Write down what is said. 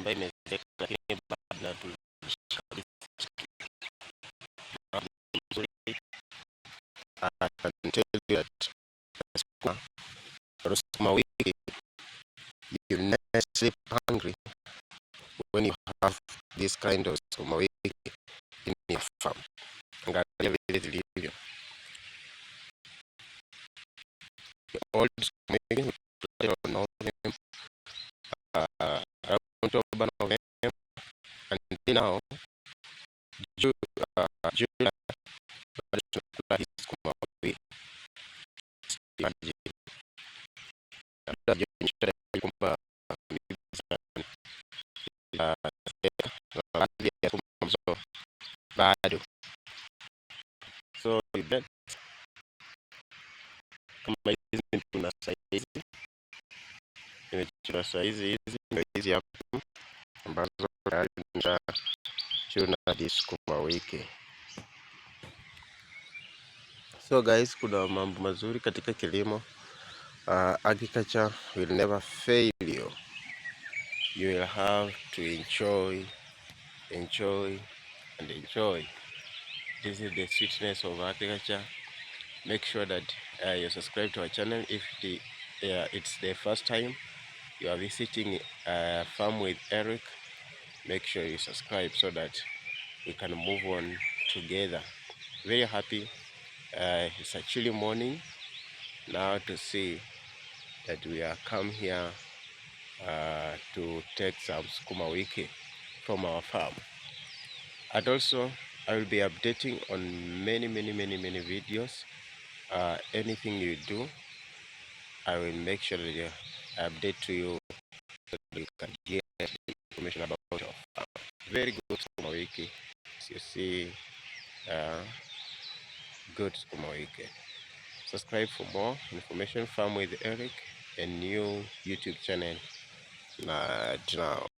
ambayo imezeeka, lakini bado I can tell you that sukuma wiki, you never sleep hungry when you have this kind of sukuma wiki in your farm. Angalia vile zilivyo old sukuma wiki on November, around October, November, and now July, bado tunakula hii sukuma wiki. Kwamba bado so kama hizi tuna saizi hizi hapo ambazo tuna sukuma wiki. So guys, kuna mambo mazuri katika kilimo. Agriculture will never fail you. You will have to enjoy and enjoy. This is the sweetness of agriculture. Make sure that you subscribe to our channel. If it's the first time you are visiting Farm with Eric, make sure you subscribe so that we can move on together. Very happy. It's a chilly morning now to see that we are come here to take some sukuma wiki from our farm. And also I will be updating on many videos. Anything you do, I will make sure that I update to you so that you can get information about your farm. Very good sukuma wiki. As you see, good sukuma wiki. Subscribe for more information. Farm with Eric, a new YouTube channel now.